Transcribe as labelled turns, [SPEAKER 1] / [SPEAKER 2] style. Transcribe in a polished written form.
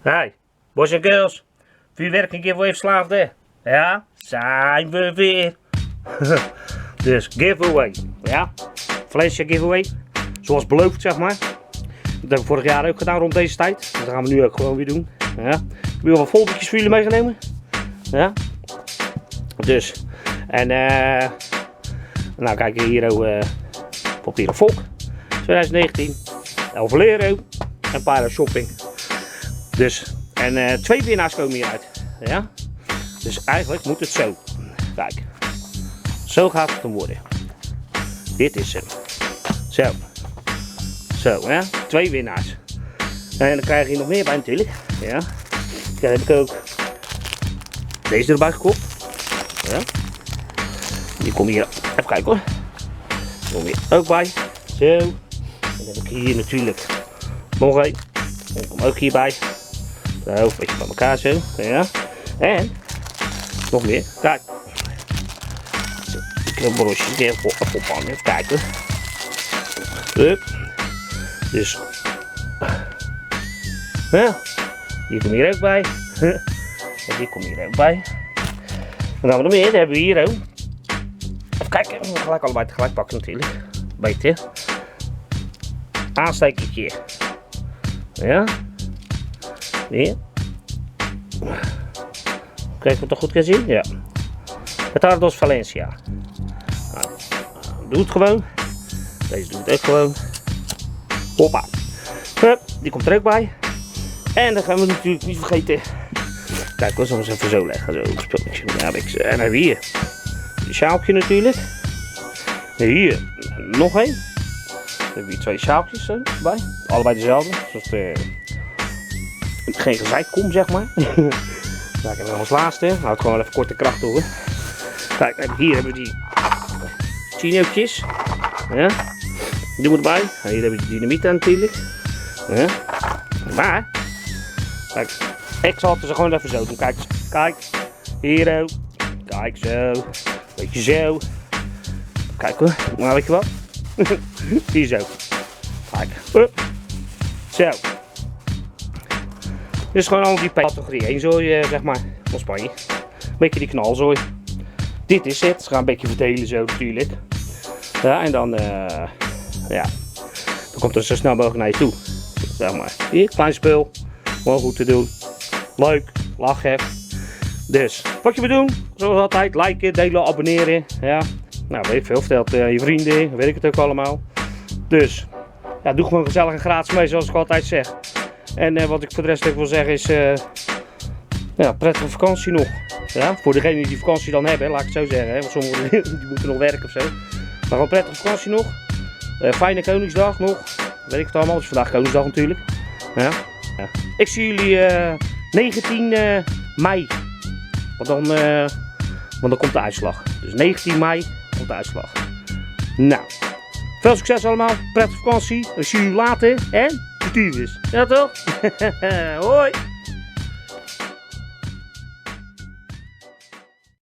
[SPEAKER 1] Hey, boys en girls, vuurwerking giveaway verslaafden. Ja, zijn we weer. Dus giveaway, ja, flesje giveaway, zoals beloofd zeg maar. Dat heb ik vorig jaar ook gedaan rond deze tijd, dus dat gaan we nu ook gewoon weer doen. Ja. Ik heb weer wat foldertjes voor jullie meegenomen. Ja. Dus, en nou kijk hier papieren volk, 2019, 11 euro en een paar shopping. Dus, en 2 winnaars komen hieruit. Ja? Dus eigenlijk moet het zo. Kijk. Zo gaat het dan worden. Dit is hem. Zo. Zo, hè. 2 winnaars. En dan krijg je nog meer bij natuurlijk. Ja. Dan heb ik ook deze erbij gekocht. Ja. Die komt hier. Even kijken hoor. Die komt hier ook bij. Zo. En dan heb ik hier natuurlijk nog één. Die komt ook hierbij. Zo, een beetje bij elkaar zo. Ja. En nog meer. Kijk. Zo, ik heb een broodje even ophangen. Even kijken. Hup. Dus. Ja. Die komt hier ook bij. En die komt hier ook bij. Dan gaan we nog meer. Dan hebben we hier ook. Even kijken. We gaan gelijk allebei tegelijk pakken natuurlijk. Beter. Aanstekertje. Ja. Hier. Kijk of we het toch goed kan zien? Ja. Het Hardos Valencia. Nou, doe het gewoon. Deze doet het ook gewoon. Hoppa. Hup, die komt er ook bij. En dan gaan we natuurlijk niet vergeten. Kijk, we zullen eens even zo leggen. Zo, ja, en dan hebben we hier een sjaaltje natuurlijk. En hier nog één. Dan hebben we hier 2 sjaaltjes bij. Allebei dezelfde. Zoals geen gezeik kom zeg maar. Kijk, en dan als laatste. Nou, het gewoon even korte kracht door. Kijk, hier hebben we die chinootjes. Ja. Die moet erbij. Hier hebben we die dynamiet aan natuurlijk. Ja. Maar, kijk, ik zal het er gewoon even zo doen. Kijk, kijk. Hier ook. Kijk zo. Beetje zo. Kijk hoor. Nou, weet je wat? Hier zo. Kijk. Zo. Dus gewoon allemaal die categorie 1 zooi, zeg maar, van Spanje. Een beetje die knalzooi. Dit is het. Ze gaan een beetje verdelen zo natuurlijk. Ja, en dan, ja, dan komt het zo snel mogelijk naar je toe. Zeg maar. Hier, klein spul. Gewoon goed te doen. Leuk, lachen. Dus, wat je moet doen, zoals altijd, liken, delen, abonneren. Ja, nou weet ik veel, vertelt je vrienden, weet ik het ook allemaal. Dus, ja, doe gewoon gezellig en gratis mee, zoals ik altijd zeg. En wat ik voor de rest ook wil zeggen is, ja, prettige vakantie nog. Ja, voor degenen die vakantie dan hebben, laat ik het zo zeggen. Hè, want sommigen die moeten nog werken of zo. Maar gewoon prettige vakantie nog. Fijne Koningsdag nog. Weet ik het allemaal, het is vandaag Koningsdag natuurlijk. Ja. Ja. Ik zie jullie 19 mei. Want dan komt de uitslag. Dus 19 mei komt de uitslag. Nou, veel succes allemaal. Prettige vakantie. Ik zie jullie later. En... Ja toch? Hoi!